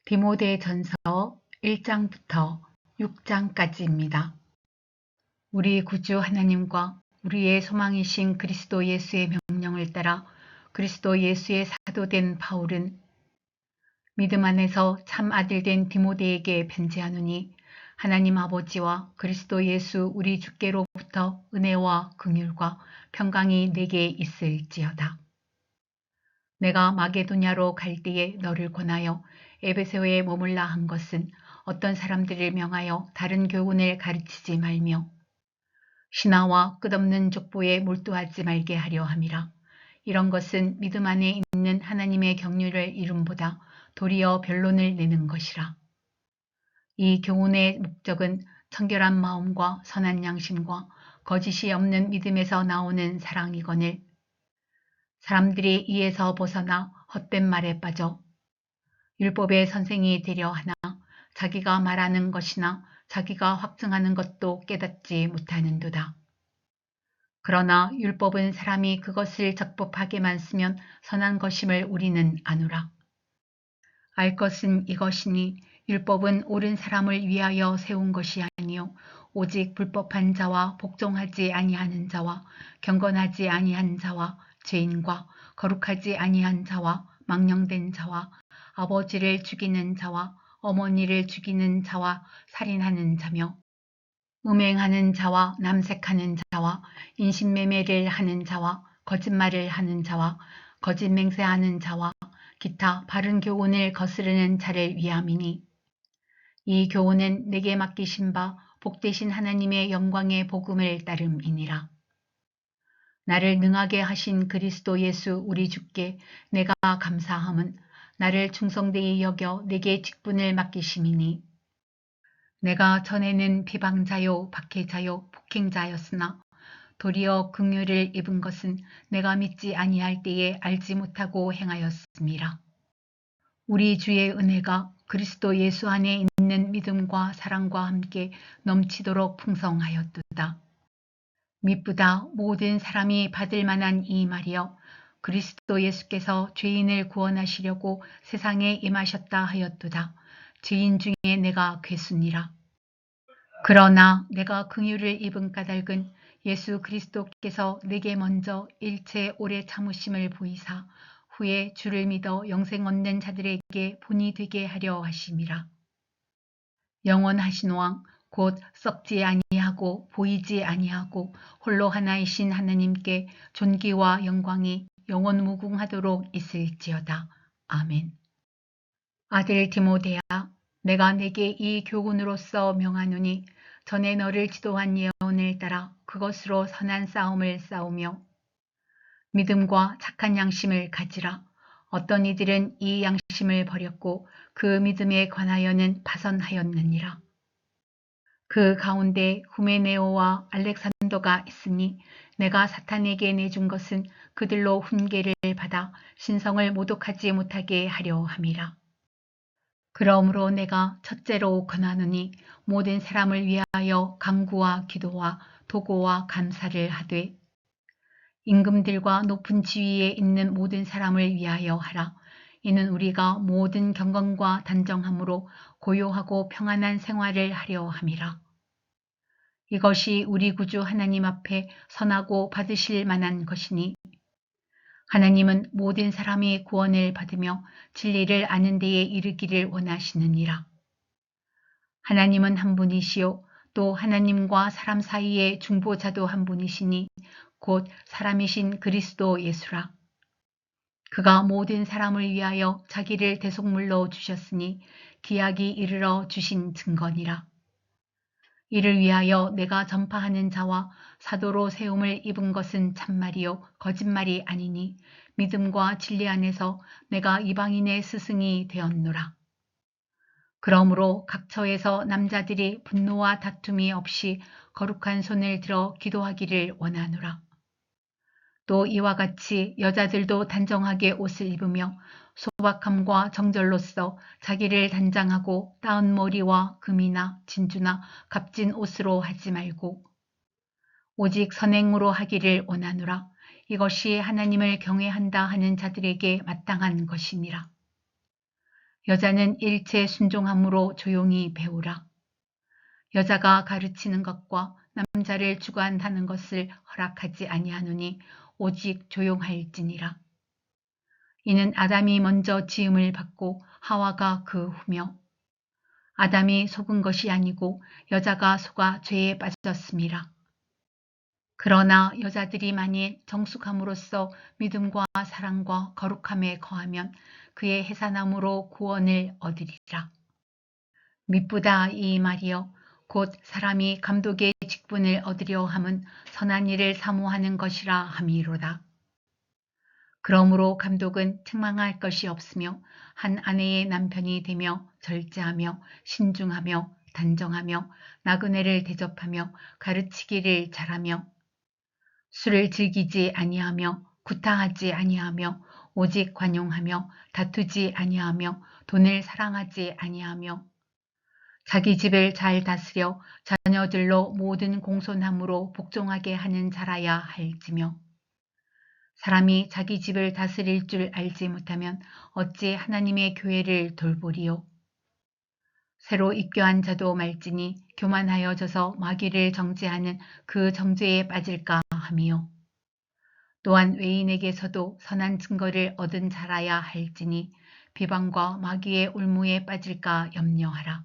디모데전서 1장부터 6장까지입니다. 우리 구주 하나님과 우리의 소망이신 그리스도 예수의 명령을 따라 그리스도 예수의 사도된 바울은 믿음 안에서 참 아들된 디모데에게 편지하노니, 하나님 아버지와 그리스도 예수 우리 주께로부터 은혜와 긍휼과 평강이 내게 있을지어다. 내가 마게도냐로 갈 때에 너를 권하여 에베소에 머물라 한 것은 어떤 사람들을 명하여 다른 교훈을 가르치지 말며 신하와 끝없는 족보에 몰두하지 말게 하려 함이라. 이런 것은 믿음 안에 있는 하나님의 경륜을 이룸보다 도리어 변론을 내는 것이라. 이 교훈의 목적은 청결한 마음과 선한 양심과 거짓이 없는 믿음에서 나오는 사랑이거늘, 사람들이 이에서 벗어나 헛된 말에 빠져 율법의 선생이 되려 하나 자기가 말하는 것이나 자기가 확증하는 것도 깨닫지 못하는도다. 그러나 율법은 사람이 그것을 적법하게만 쓰면 선한 것임을 우리는 아노라. 알 것은 이것이니 율법은 옳은 사람을 위하여 세운 것이 아니요 오직 불법한 자와 복종하지 아니하는 자와 경건하지 아니한 자와 죄인과 거룩하지 아니한 자와 망령된 자와 아버지를 죽이는 자와 어머니를 죽이는 자와 살인하는 자며 음행하는 자와 남색하는 자와 인신매매를 하는 자와 거짓말을 하는 자와 거짓 맹세하는 자와 기타 바른 교훈을 거스르는 자를 위함이니, 이 교훈은 내게 맡기신 바 복되신 하나님의 영광의 복음을 따름이니라. 나를 능하게 하신 그리스도 예수 우리 주께 내가 감사함은 나를 충성되이 여겨 내게 직분을 맡기심이니, 내가 전에는 비방자요 박해자요 폭행자였으나 도리어 긍휼을 입은 것은 내가 믿지 아니할 때에 알지 못하고 행하였음이라. 우리 주의 은혜가 그리스도 예수 안에 있는 믿음과 사랑과 함께 넘치도록 풍성하였도다. 미쁘다 모든 사람이 받을 만한 이 말이여, 그리스도 예수께서 죄인을 구원하시려고 세상에 임하셨다 하였도다. 죄인 중에 내가 괴순이라. 그러나 내가 긍휼을 입은 까닭은 예수 그리스도께서 내게 먼저 일체 오래 참으심을 보이사 후에 주를 믿어 영생 얻는 자들에게 본이 되게 하려 하심이라. 영원하신 왕 곧 썩지 아니하고 보이지 아니하고 홀로 하나이신 하나님께 존귀와 영광이 영원 무궁하도록 있을지어다. 아멘. 아들 디모데야, 내가 내게 이 교훈으로서 명하노니, 전에 너를 지도한 예언을 따라 그것으로 선한 싸움을 싸우며 믿음과 착한 양심을 가지라. 어떤 이들은 이 양심을 버렸고 그 믿음에 관하여는 파선하였느니라. 그 가운데 후메네오와 알렉산더가 있으니 내가 사탄에게 내준 것은 그들로 훈계를 받아 신성을 모독하지 못하게 하려 함이라. 그러므로 내가 첫째로 권하노니, 모든 사람을 위하여 간구와 기도와 도고와 감사를 하되 임금들과 높은 지위에 있는 모든 사람을 위하여 하라. 이는 우리가 모든 경건과 단정함으로 고요하고 평안한 생활을 하려 함이라. 이것이 우리 구주 하나님 앞에 선하고 받으실 만한 것이니, 하나님은 모든 사람이 구원을 받으며 진리를 아는 데에 이르기를 원하시느니라. 하나님은 한 분이시요 또 하나님과 사람 사이의 중보자도 한 분이시니 곧 사람이신 그리스도 예수라. 그가 모든 사람을 위하여 자기를 대속물로 주셨으니 기약이 이르러 주신 증거니라. 이를 위하여 내가 전파하는 자와 사도로 세움을 입은 것은 참말이요 거짓말이 아니니, 믿음과 진리 안에서 내가 이방인의 스승이 되었노라. 그러므로 각처에서 남자들이 분노와 다툼이 없이 거룩한 손을 들어 기도하기를 원하노라. 또 이와 같이 여자들도 단정하게 옷을 입으며 소박함과 정절로써 자기를 단장하고 따은 머리와 금이나 진주나 값진 옷으로 하지 말고 오직 선행으로 하기를 원하노라. 이것이 하나님을 경외한다 하는 자들에게 마땅한 것이니라. 여자는 일체 순종함으로 조용히 배우라. 여자가 가르치는 것과 남자를 주관하는 것을 허락하지 아니하노니 오직 조용할지니라. 이는 아담이 먼저 지음을 받고 하와가 그 후며 아담이 속은 것이 아니고 여자가 속아 죄에 빠졌음이라. 그러나 여자들이 만일 정숙함으로써 믿음과 사랑과 거룩함에 거하면 그의 해산함으로 구원을 얻으리라. 미쁘다 이 말이여 곧 사람이 감독의 직분을 얻으려 함은 선한 일을 사모하는 것이라 함이로다. 그러므로 감독은 책망할 것이 없으며 한 아내의 남편이 되며 절제하며 신중하며 단정하며 나그네를 대접하며 가르치기를 잘하며 술을 즐기지 아니하며 구타하지 아니하며 오직 관용하며 다투지 아니하며 돈을 사랑하지 아니하며 자기 집을 잘 다스려 자녀들로 모든 공손함으로 복종하게 하는 자라야 할지며 사람이 자기 집을 다스릴 줄 알지 못하면 어찌 하나님의 교회를 돌보리요. 새로 입교한 자도 말지니 교만하여져서 마귀를 정죄하는 그 정죄에 빠질까 하미요. 또한 외인에게서도 선한 증거를 얻은 자라야 할지니 비방과 마귀의 올무에 빠질까 염려하라.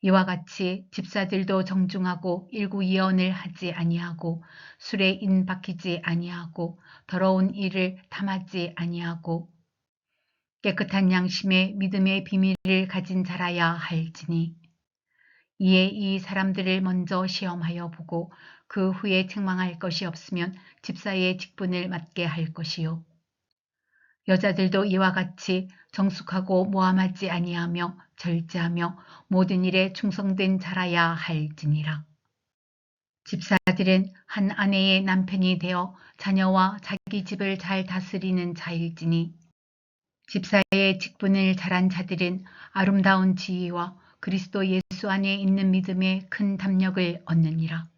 이와 같이 집사들도 정중하고 일구이언을 하지 아니하고 술에 인박히지 아니하고 더러운 일을 탐하지 아니하고 깨끗한 양심에 믿음의 비밀을 가진 자라야 할지니 이에 이 사람들을 먼저 시험하여 보고 그 후에 책망할 것이 없으면 집사의 직분을 맡게 할 것이요. 여자들도 이와 같이 정숙하고 모함하지 아니하며 절제하며 모든 일에 충성된 자라야 할지니라. 집사들은 한 아내의 남편이 되어 자녀와 자기 집을 잘 다스리는 자일지니 집사의 직분을 잘한 자들은 아름다운 지위와 그리스도 예수 안에 있는 믿음에 큰 담력을 얻느니라.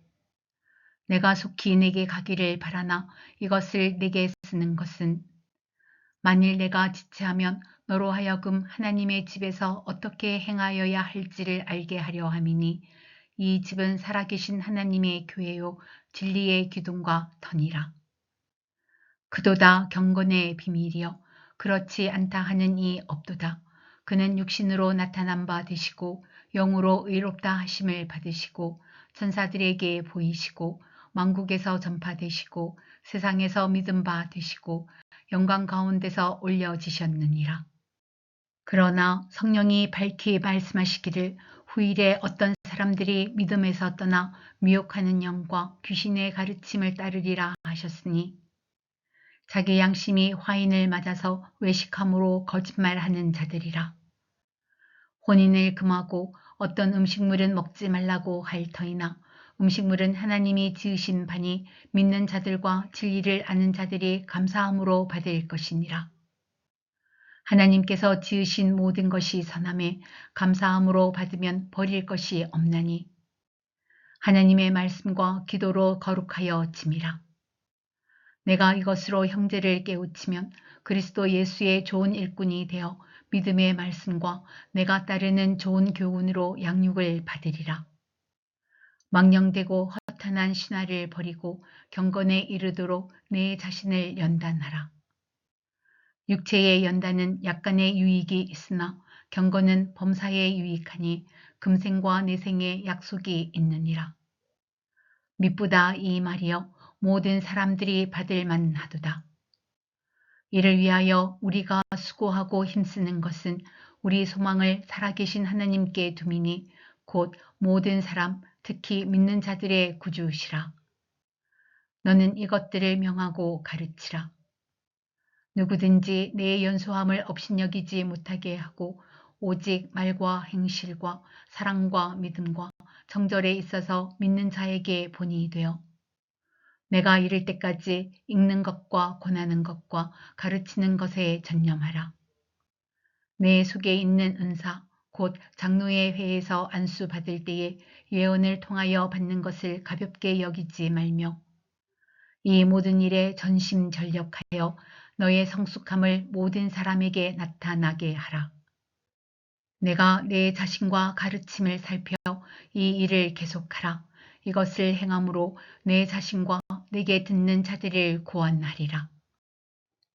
내가 속히 내게 가기를 바라나 이것을 내게 쓰는 것은 만일 내가 지체하면 너로 하여금 하나님의 집에서 어떻게 행하여야 할지를 알게 하려 함이니 이 집은 살아계신 하나님의 교회요 진리의 기둥과 터니라. 그도다 경건의 비밀이여 그렇지 않다 하는 이 없도다. 그는 육신으로 나타난 바 되시고 영으로 의롭다 하심을 받으시고 천사들에게 보이시고 만국에서 전파되시고 세상에서 믿음 바 되시고 영광 가운데서 올려지셨느니라. 그러나 성령이 밝히 말씀하시기를 후일에 어떤 사람들이 믿음에서 떠나 미혹하는 영과 귀신의 가르침을 따르리라 하셨으니 자기 양심이 화인을 맞아서 외식함으로 거짓말하는 자들이라. 혼인을 금하고 어떤 음식물은 먹지 말라고 할 터이나 음식물은 하나님이 지으신 바니 믿는 자들과 진리를 아는 자들이 감사함으로 받을 것이니라. 하나님께서 지으신 모든 것이 선함에 감사함으로 받으면 버릴 것이 없나니 하나님의 말씀과 기도로 거룩하여 짐이라. 내가 이것으로 형제를 깨우치면 그리스도 예수의 좋은 일꾼이 되어 믿음의 말씀과 내가 따르는 좋은 교훈으로 양육을 받으리라. 망령되고 허탄한 신화를 버리고 경건에 이르도록 내 자신을 연단하라. 육체의 연단은 약간의 유익이 있으나 경건은 범사에 유익하니 금생과 내생에 약속이 있느니라. 미쁘다 이 말이여 모든 사람들이 받을 만하도다. 이를 위하여 우리가 수고하고 힘쓰는 것은 우리 소망을 살아계신 하나님께 두미니 곧 모든 사람 특히 믿는 자들의 구주시라. 너는 이것들을 명하고 가르치라. 누구든지 내 연소함을 업신여기지 못하게 하고 오직 말과 행실과 사랑과 믿음과 정절에 있어서 믿는 자에게 본이 되어 내가 이를 때까지 읽는 것과 권하는 것과 가르치는 것에 전념하라. 내 속에 있는 은사 곧 장로의 회에서 안수 받을 때에 예언을 통하여 받는 것을 가볍게 여기지 말며 이 모든 일에 전심전력하여 너의 성숙함을 모든 사람에게 나타나게 하라. 내가 내 자신과 가르침을 살펴 이 일을 계속하라. 이것을 행함으로 내 자신과 내게 듣는 자들을 구원하리라.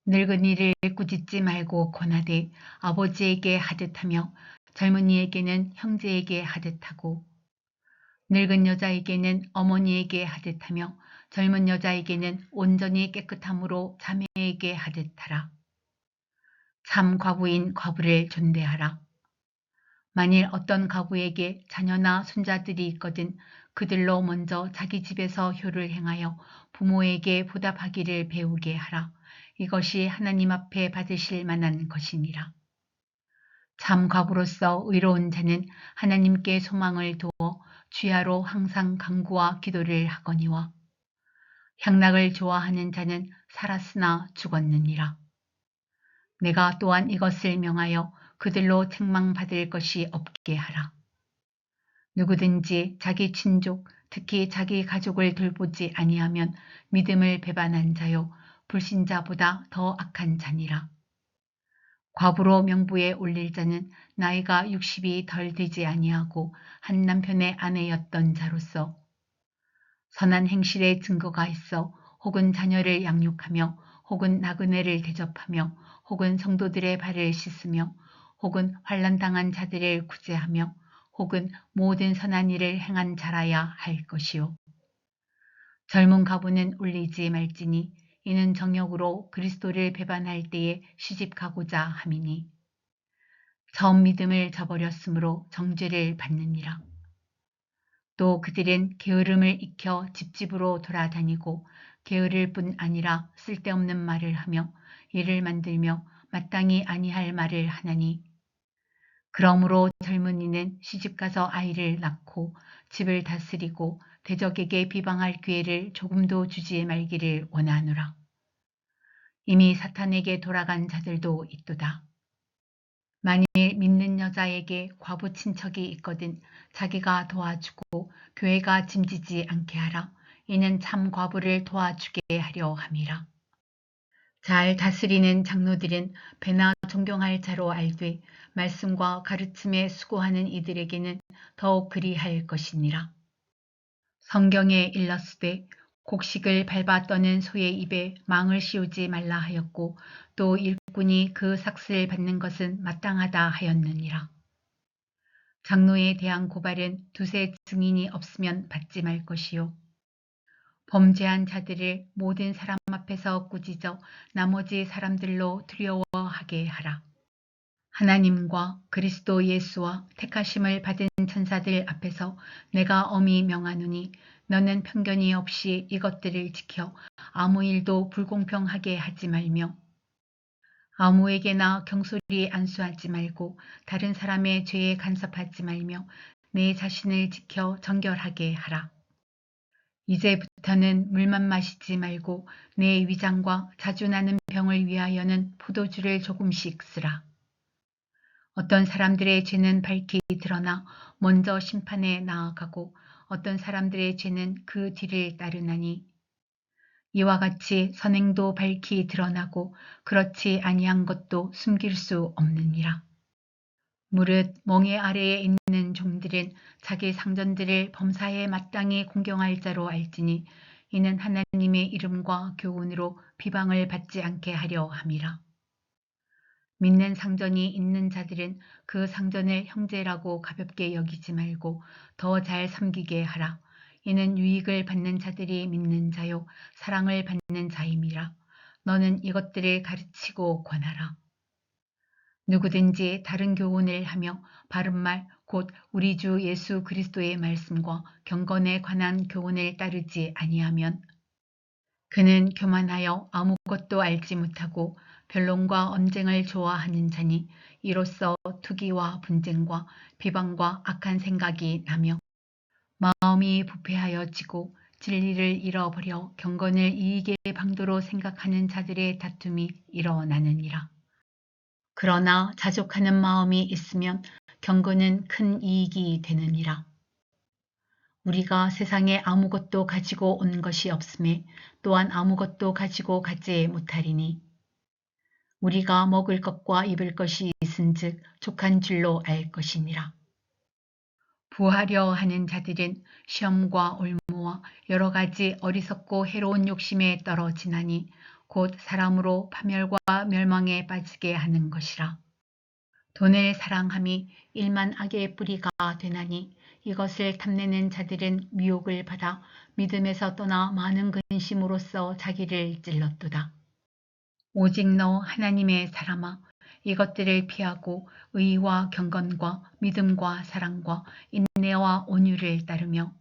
늙은이를 꾸짖지 말고 권하되 아버지에게 하듯 하며 젊은이에게는 형제에게 하듯 하고 늙은 여자에게는 어머니에게 하듯 하며 젊은 여자에게는 온전히 깨끗함으로 자매에게 하듯 하라. 참 과부인 과부를 존대하라. 만일 어떤 가부에게 자녀나 손자들이 있거든 그들로 먼저 자기 집에서 효를 행하여 부모에게 보답하기를 배우게 하라. 이것이 하나님 앞에 받으실 만한 것이니라. 참 과부로서 의로운 자는 하나님께 소망을 두어 주야로 항상 간구와 기도를 하거니와 향락을 좋아하는 자는 살았으나 죽었느니라. 내가 또한 이것을 명하여 그들로 책망받을 것이 없게 하라. 누구든지 자기 친족, 특히 자기 가족을 돌보지 아니하면 믿음을 배반한 자요 불신자보다 더 악한 자니라. 과부로 명부에 올릴 자는 나이가 60이 덜 되지 아니하고 한 남편의 아내였던 자로서 선한 행실의 증거가 있어 혹은 자녀를 양육하며 혹은 나그네를 대접하며 혹은 성도들의 발을 씻으며 혹은 환난당한 자들을 구제하며 혹은 모든 선한 일을 행한 자라야 할 것이요. 젊은 가부는 울리지 말지니 이는 정욕으로 그리스도를 배반할 때에 시집가고자 함이니 처음 믿음을 저버렸으므로 정죄를 받느니라. 또 그들은 게으름을 익혀 집집으로 돌아다니고 게으를 뿐 아니라 쓸데없는 말을 하며 일을 만들며 마땅히 아니할 말을 하나니 그러므로 젊은이는 시집가서 아이를 낳고 집을 다스리고 대적에게 비방할 기회를 조금도 주지 말기를 원하노라. 이미 사탄에게 돌아간 자들도 있도다. 만일 믿는 여자에게 과부 친척이 있거든 자기가 도와주고 교회가 짐지지 않게 하라. 이는 참 과부를 도와주게 하려 함이라. 잘 다스리는 장로들은 배나 존경할 자로 알되 말씀과 가르침에 수고하는 이들에게는 더욱 그리할 것이니라. 성경에 일렀으되 곡식을 밟아 떠는 소의 입에 망을 씌우지 말라 하였고 또 일꾼이 그 삭슬을 받는 것은 마땅하다 하였느니라. 장로에 대한 고발은 두세 증인이 없으면 받지 말 것이요. 범죄한 자들을 모든 사람 앞에서 꾸짖어 나머지 사람들로 두려워하게 하라. 하나님과 그리스도 예수와 택하심을 받은 천사들 앞에서 내가 엄히 명하노니 너는 편견이 없이 이것들을 지켜 아무 일도 불공평하게 하지 말며 아무에게나 경솔히 안수하지 말고 다른 사람의 죄에 간섭하지 말며 내 자신을 지켜 정결하게 하라. 이제부터는 물만 마시지 말고 내 위장과 자주 나는 병을 위하여는 포도주를 조금씩 쓰라. 어떤 사람들의 죄는 밝히 드러나 먼저 심판에 나아가고 어떤 사람들의 죄는 그 뒤를 따르나니 이와 같이 선행도 밝히 드러나고 그렇지 아니한 것도 숨길 수 없느니라. 무릇 멍에 아래에 있는 종들은 자기 상전들을 범사에 마땅히 공경할 자로 알지니 이는 하나님의 이름과 교훈으로 비방을 받지 않게 하려 함이라. 믿는 상전이 있는 자들은 그 상전을 형제라고 가볍게 여기지 말고 더 잘 섬기게 하라. 이는 유익을 받는 자들이 믿는 자요 사랑을 받는 자임이라. 너는 이것들을 가르치고 권하라. 누구든지 다른 교훈을 하며 바른말 곧 우리 주 예수 그리스도의 말씀과 경건에 관한 교훈을 따르지 아니하면 그는 교만하여 아무것도 알지 못하고 변론과 언쟁을 좋아하는 자니 이로써 투기와 분쟁과 비방과 악한 생각이 나며 마음이 부패하여지고 진리를 잃어버려 경건을 이익의 방도로 생각하는 자들의 다툼이 일어나느니라. 그러나 자족하는 마음이 있으면 경건은 큰 이익이 되느니라. 우리가 세상에 아무것도 가지고 온 것이 없음에 또한 아무것도 가지고 가지 못하리니 우리가 먹을 것과 입을 것이 있은즉 족한 줄로 알 것이니라. 부하려 하는 자들은 시험과 올무와 여러 가지 어리석고 해로운 욕심에 떨어지나니 곧 사람으로 파멸과 멸망에 빠지게 하는 것이라. 돈을 사랑함이 일만 악의 뿌리가 되나니 이것을 탐내는 자들은 미혹을 받아 믿음에서 떠나 많은 근심으로써 자기를 찔렀도다. 오직 너 하나님의 사람아, 이것들을 피하고 의와 경건과 믿음과 사랑과 인내와 온유를 따르며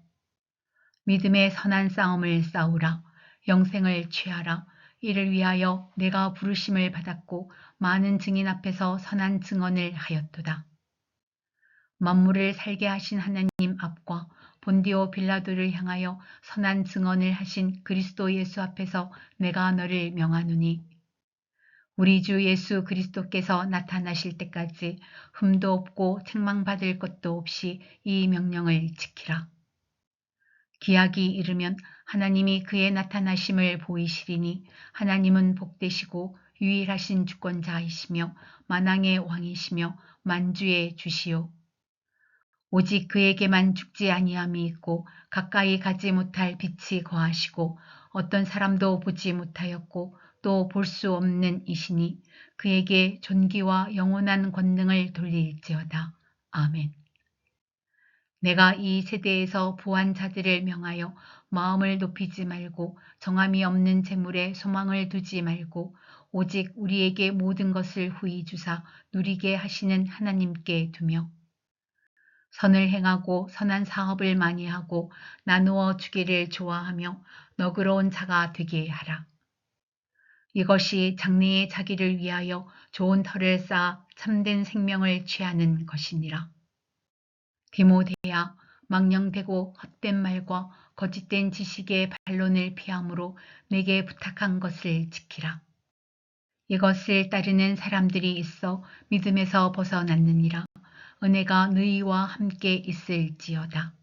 믿음의 선한 싸움을 싸우라. 영생을 취하라. 이를 위하여 내가 부르심을 받았고 많은 증인 앞에서 선한 증언을 하였도다. 만물을 살게 하신 하나님 앞과 본디오 빌라도를 향하여 선한 증언을 하신 그리스도 예수 앞에서 내가 너를 명하노니 우리 주 예수 그리스도께서 나타나실 때까지 흠도 없고 책망받을 것도 없이 이 명령을 지키라. 기약이 이르면 하나님이 그의 나타나심을 보이시리니 하나님은 복되시고 유일하신 주권자이시며 만왕의 왕이시며 만주의 주시오. 오직 그에게만 죽지 아니함이 있고 가까이 가지 못할 빛이 거하시고 어떤 사람도 보지 못하였고 또 볼 수 없는 이시니 그에게 존귀와 영원한 권능을 돌릴지어다. 아멘. 내가 이 세대에서 부한 자들을 명하여 마음을 높이지 말고 정함이 없는 재물에 소망을 두지 말고 오직 우리에게 모든 것을 후히 주사 누리게 하시는 하나님께 두며 선을 행하고 선한 사업을 많이 하고 나누어 주기를 좋아하며 너그러운 자가 되게 하라. 이것이 장래의 자기를 위하여 좋은 터를 쌓아 참된 생명을 취하는 것이니라. 디모데야, 망령되고 헛된 말과 거짓된 지식의 반론을 피함으로 내게 부탁한 것을 지키라. 이것을 따르는 사람들이 있어 믿음에서 벗어났느니라. 은혜가 너희와 함께 있을지어다.